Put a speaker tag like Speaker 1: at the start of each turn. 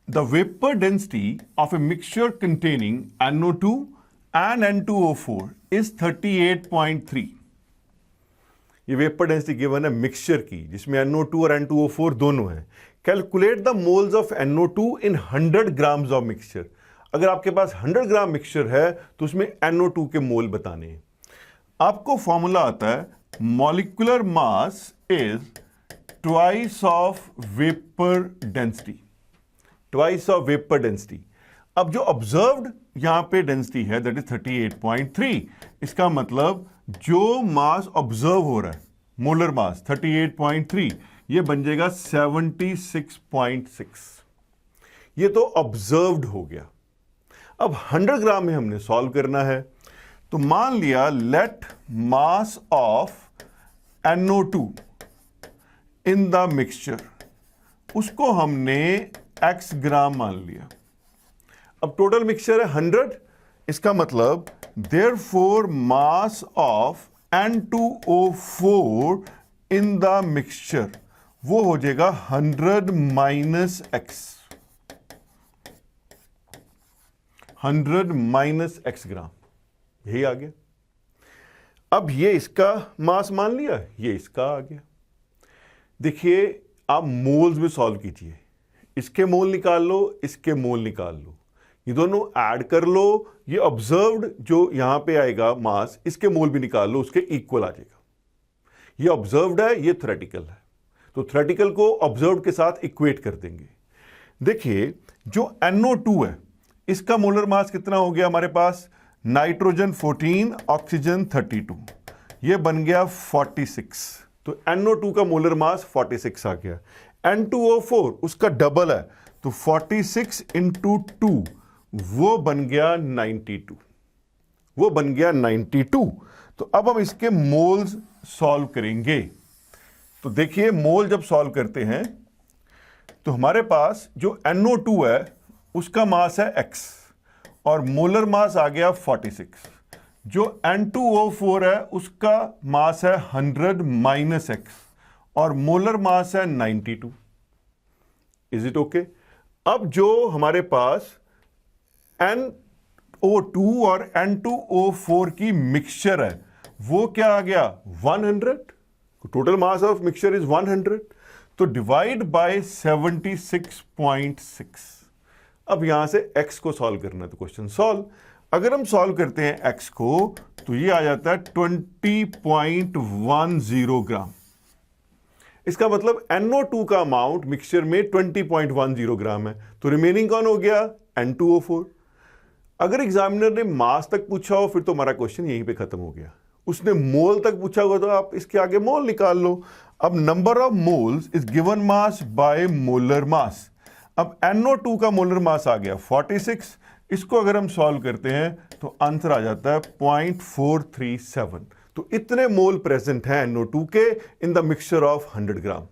Speaker 1: the vapor density of a mixture containing NO2 and N2O4 is 38.3. ये vapour density given है mixture की जिसमें NO2 और N2O4 दोनों हैं. Calculate the moles of NO2 in 100 grams of mixture. अगर आपके पास 100 ग्राम मिक्सचर है तो उसमें NO2 के मोल बताने हैं. आपको फॉर्मूला आता है molecular mass is twice of vapour density. Twice of vapour density. अब जो ऑब्जर्व्ड यहां पे डेंसिटी है दैट इज 38.3. इसका मतलब जो मास ऑब्जर्व हो रहा है मोलर मास 38.3 ये बन जाएगा 76.6. ये तो ऑब्जर्व्ड हो गया. अब 100 ग्राम में हमने सॉल्व करना है तो मान लिया let mass of NO2 in the mixture, उसको हमने x ग्राम मान लिया. अब टोटल मिक्सचर है 100. इसका मतलब therefore mass of N2O4 in the mixture वो हो जाएगा 100 माइनस x. 100 माइनस x ग्राम. यही आ गया. अब ये इसका मास मान लिया, ये इसका आ गया. देखिए आप मोल्स में सॉल्व कीजिए. इसके मोल निकाल लो, इसके मोल निकाल लो, ये दोनों ऐड कर लो. ये ऑब्जर्व्ड जो यहां पे आएगा मास, इसके मोल भी निकाल लो, उसके इक्वल आ जाएगा. ये ऑब्जर्व्ड है, ये थ्योरेटिकल है, तो थ्योरेटिकल को ऑब्जर्व्ड के साथ इक्वेट कर देंगे. देखिए जो NO2 है इसका मोलर मास कितना हो गया हमारे पास? नाइट्रोजन 14, ऑक्सीजन 32, ये बन गया 46. तो NO2 का मोलर मास 46 आ गया. N2O4 उसका डबल है तो 46 इंटू 2 वो बन गया 92. वो बन गया 92. तो अब हम इसके मोल्स सॉल्व करेंगे. तो देखिए मोल जब सॉल्व करते हैं तो हमारे पास जो NO2 है उसका मास है x और मोलर मास आ गया 46. जो N2O4 है उसका मास है 100 माइनस x और मोलर मास है 92. Is it okay? अब जो हमारे पास NO2 और N2O4 की मिक्सचर है वो क्या आ गया? 100. Total mass of mixture is 100. तो डिवाइड बाय 76.6. अब यहां से x को सॉल्व करना है तो क्वेश्चन सॉल्व. अगर हम सॉल्व करते हैं x को तो ये आ जाता है 20.10 ग्राम. इसका मतलब NO2 का अमाउंट मिक्सचर में 20.10 ग्राम है. तो रिमेनिंग कौन हो गया? N2O4. अगर एग्जामिनर ने मास तक पूछा हो फिर तो हमारा क्वेश्चन यहीं पे खत्म हो गया. उसने मोल तक पूछा होगा तो आप इसके आगे मोल निकाल लो. अब number of moles is given mass by molar mass. अब NO2 का मोलर मास आ गया 46. इसको अगर हम सॉल्व करते हैं तो आंसर आ जाता है 0.437. तो इतने मोल प्रेजेंट हैं NO2 के इन द मिक्सचर ऑफ 100 ग्राम.